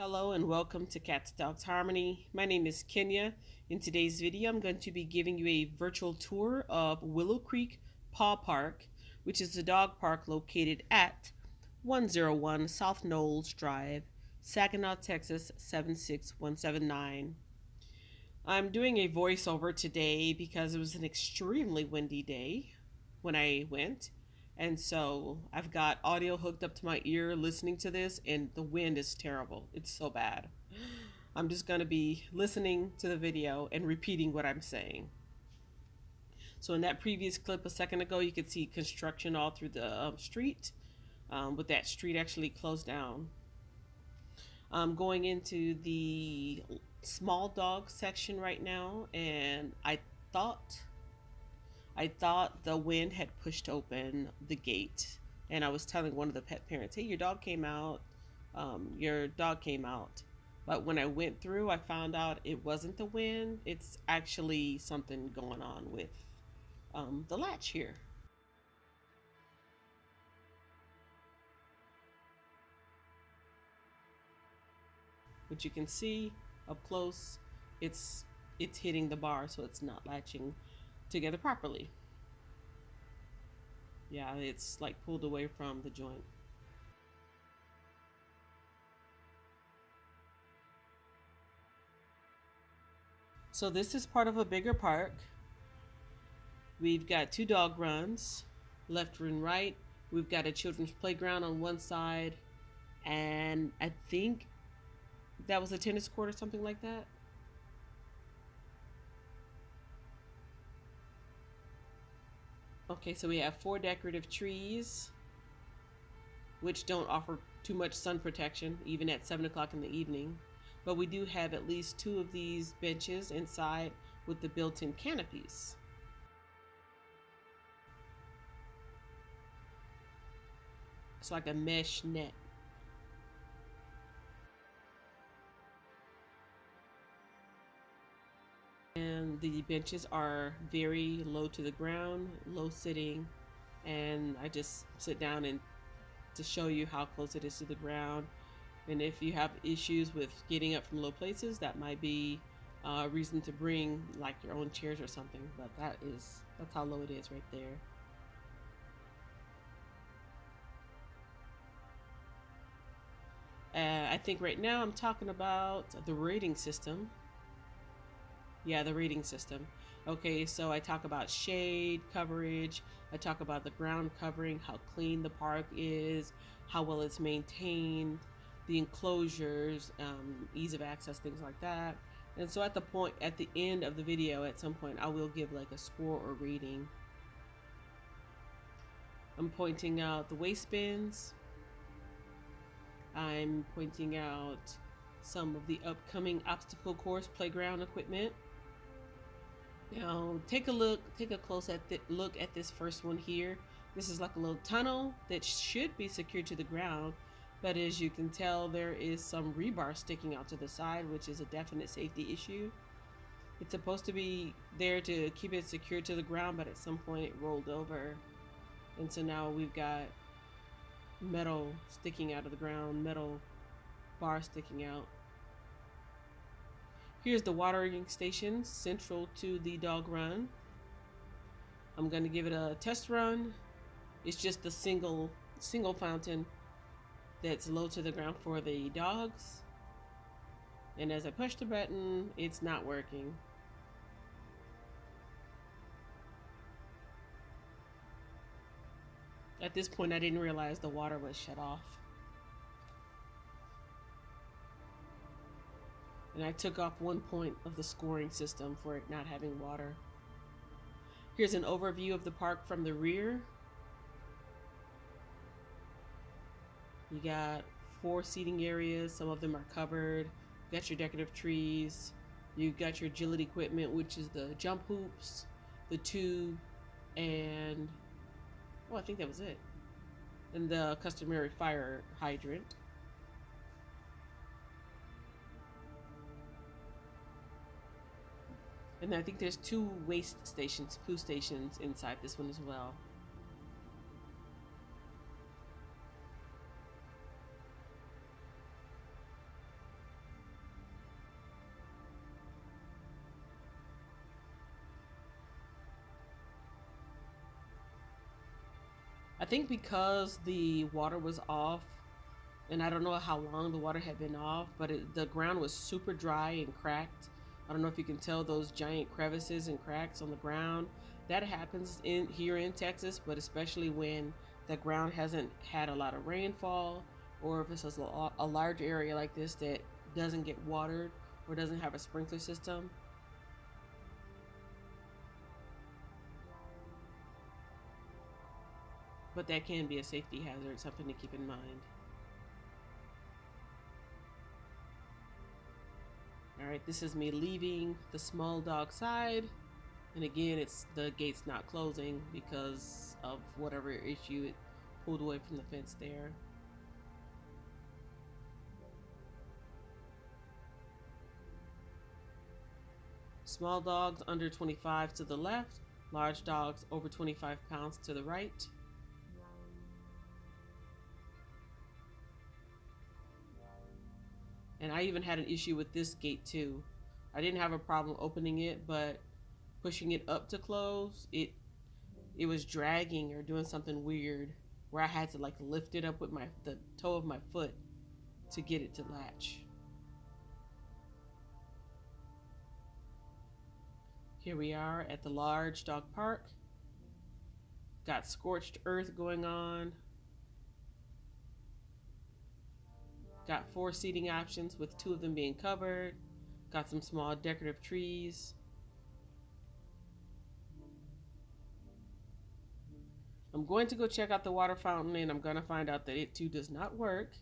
Hello and welcome to Cats Dogs Harmony. My name is Kenya. In today's video, I'm going to be giving you a virtual tour of Willow Creek Paw Park, which is a dog park located at 101 South Knowles Drive, Saginaw, Texas 76179. I'm doing a voiceover today because it was an extremely windy day when I went. And so I've got audio hooked up to my ear listening to this, and the wind is terrible. It's so bad. I'm just going to be listening to the video and repeating what I'm saying. So, in that previous clip a second ago, you could see construction all through the street, with that street actually closed down. I'm going into the small dog section right now, and thought I thought the wind had pushed open the gate, and I was telling one of the pet parents, "Hey, your dog came out. Your dog came out." But when I went through, I found out it wasn't the wind. It's actually something going on with the latch here. Which you can see up close, it's hitting the bar, so it's not latching together properly. Yeah, it's like pulled away from the joint. So this is part of a bigger park. We've got two dog runs, left and right. We've got a children's playground on one side, and I think that was a tennis court or something like that. Okay, so we have 4 decorative trees, which don't offer too much sun protection, even at 7 o'clock in the evening. But we do have at least 2 of these benches inside with the built-in canopies. It's like a mesh net. And the benches are very low to the ground, low sitting, and I just sit down and to show you how close it is to the ground. And if you have issues with getting up from low places, that might be a reason to bring like your own chairs or something. But that's how low it is right there. I think right now I'm talking about the rating system. Yeah, the rating system. Okay, so I talk about shade coverage. I talk about the ground covering, how clean the park is, how well it's maintained, the enclosures, ease of access, things like that. And so at the end of the video, at some point, I will give like a score or rating. I'm pointing out the waste bins. I'm pointing out some of the upcoming obstacle course playground equipment. Now take a close look at this first one here. This is like a little tunnel that should be secured to the ground, but as you can tell, there is some rebar sticking out to the side, which is a definite safety issue. It's supposed to be there to keep it secured to the ground, but at some point it rolled over, and so now we've got metal sticking out of the ground, metal bar sticking out. Here's the watering station central to the dog run. I'm going to give it a test run. It's just a single fountain that's low to the ground for the dogs. And as I push the button, it's not working. At this point, I didn't realize the water was shut off. And I took off 1 point of the scoring system for it not having water. Here's an overview of the park from the rear. You got 4 seating areas, some of them are covered. You got your decorative trees. You got your agility equipment, which is the jump hoops, the tube, and I think that was it. And the customary fire hydrant. And I think there's 2 waste stations, poo stations inside this one as well. think because the water was off, and I don't know how long the water had been off, but the ground was super dry and cracked. I don't know if you can tell those giant crevices and cracks on the ground. That happens in here in Texas, but especially when the ground hasn't had a lot of rainfall, or if it's a large area like this that doesn't get watered or doesn't have a sprinkler system. But that can be a safety hazard, something to keep in mind. All right, this is me leaving the small dog side. And again, it's the gate's not closing because of whatever issue it pulled away from the fence there. Small dogs under 25 to the left, large dogs over 25 pounds to the right. And I even had an issue with this gate too. I didn't have a problem opening it, but pushing it up to close, it was dragging or doing something weird where I had to like lift it up with the toe of my foot to get it to latch. Here we are at the large dog park. Got scorched earth going on. Got 4 seating options with 2 of them being covered. Got some small decorative trees. I'm going to go check out the water fountain and I'm going to find out that it too does not work.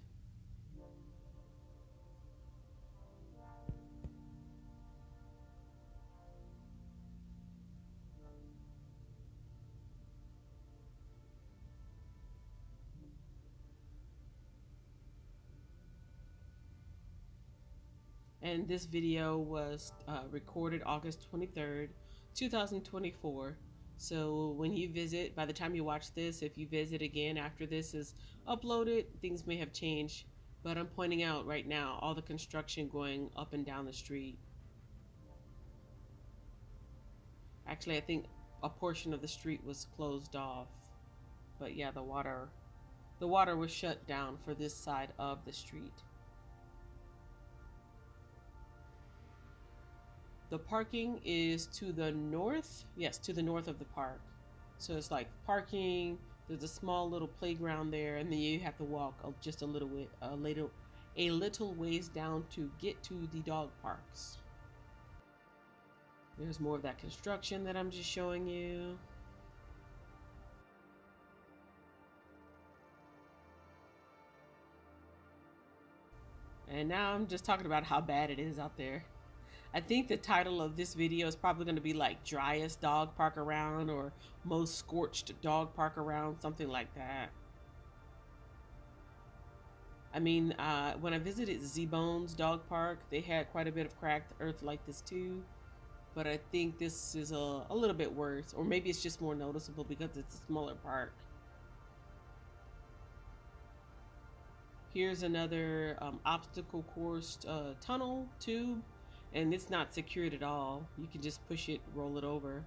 And this video was recorded August 23rd, 2024. So when you visit, by the time you watch this, if you visit again after this is uploaded, things may have changed. But I'm pointing out right now all the construction going up and down the street. Actually, I think a portion of the street was closed off. But yeah, the water was shut down for this side of the street. The parking is to the north. Yes, to the north of the park. So it's like parking. There's a small little playground there, and then you have to walk just a little ways down to get to the dog parks. There's more of that construction that I'm just showing you. And now I'm just talking about how bad it is out there. I think the title of this video is probably going to be like driest dog park around or most scorched dog park around, something like that. I mean, when I visited Z-Bones Dog Park, they had quite a bit of cracked earth like this too. But I think this is a little bit worse, or maybe it's just more noticeable because it's a smaller park. Here's another obstacle course tunnel tube, and it's not secured at all. You can just push it, roll it over,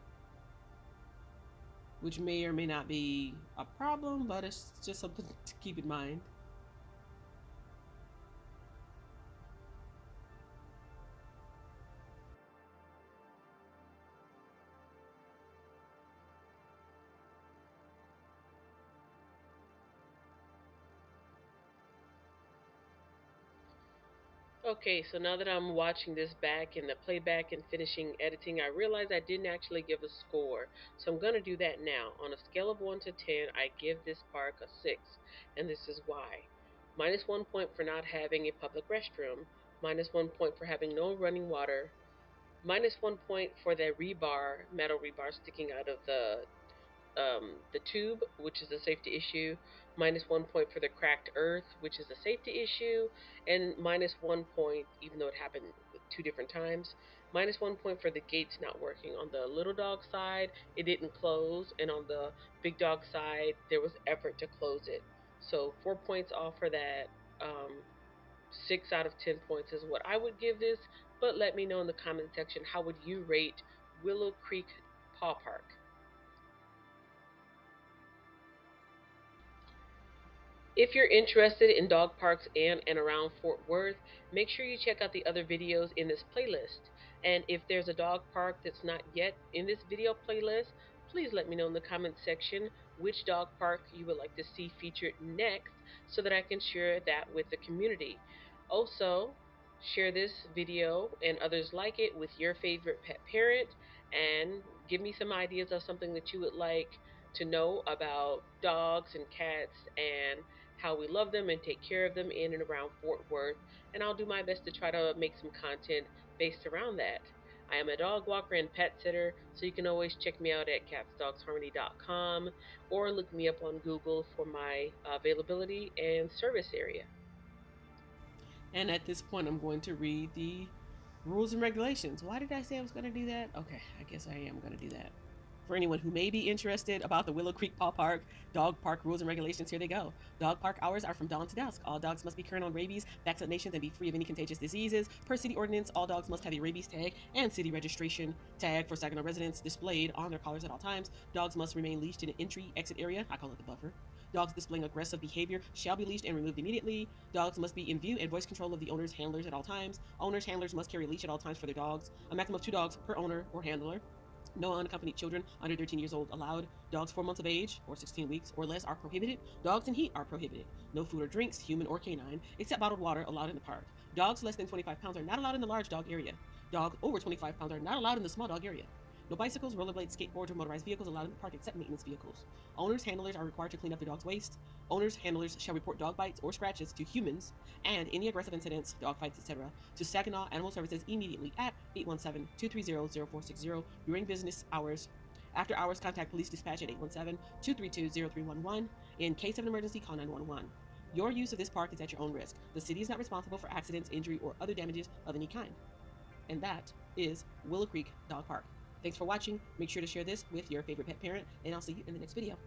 which may or may not be a problem, but it's just something to keep in mind. Okay, so now that I'm watching this back in the playback and finishing editing, I realized I didn't actually give a score. So I'm going to do that now. On a scale of 1 to 10, I give this park a 6, and this is why. -1 point for not having a public restroom, -1 point for having no running water, -1 point for the metal rebar sticking out of the tube, which is a safety issue, -1 point for the cracked earth, which is a safety issue, and -1 point, even though it happened 2 different times, -1 point for the gates not working. On the little dog side, it didn't close, and on the big dog side, there was effort to close it. So 4 points off for that. 6 out of 10 points is what I would give this, but let me know in the comment section, how would you rate Willow Creek Paw Park? If you're interested in dog parks and around Fort Worth, make sure you check out the other videos in this playlist. And if there's a dog park that's not yet in this video playlist, please let me know in the comment section which dog park you would like to see featured next so that I can share that with the community. Also, share this video and others like it with your favorite pet parent and give me some ideas of something that you would like to know about dogs and cats and how we love them and take care of them in and around Fort Worth. And I'll do my best to try to make some content based around that. I am a dog walker and pet sitter, so you can always check me out at catsdogsharmony.com or look me up on Google for my availability and service area. And at this point, I'm going to read the rules and regulations. Why did I say I was going to do that? Okay, I guess I am going to do that. For anyone who may be interested about the Willow Creek Paw Park dog park rules and regulations, here they go. Dog park hours are from dawn to dusk. All dogs must be current on rabies vaccinations and be free of any contagious diseases. Per city ordinance, all dogs must have a rabies tag and city registration tag for Saginaw residents displayed on their collars at all times. Dogs must remain leashed in an entry-exit area. I call it the buffer. Dogs displaying aggressive behavior shall be leashed and removed immediately. Dogs must be in view and voice control of the owner's handlers at all times. Owners' handlers must carry a leash at all times for their dogs. A maximum of 2 dogs per owner or handler. No unaccompanied children under 13 years old allowed. Dogs 4 months of age or 16 weeks or less are prohibited. Dogs in heat are prohibited. No food or drinks, human or canine, except bottled water, allowed in the park. Dogs less than 25 pounds are not allowed in the large dog area. Dogs over 25 pounds are not allowed in the small dog area. No bicycles, rollerblades, skateboards, or motorized vehicles allowed in the park except maintenance vehicles. Owners' handlers are required to clean up their dog's waste. Owners' handlers shall report dog bites or scratches to humans and any aggressive incidents, dog fights, etc., to Saginaw Animal Services immediately at 817-230-0460 during business hours. After hours, contact police dispatch at 817-232-0311. In case of an emergency, call 911. Your use of this park is at your own risk. The city is not responsible for accidents, injury, or other damages of any kind. And that is Willow Creek Dog Park. Thanks for watching. Make sure to share this with your favorite pet parent, and I'll see you in the next video.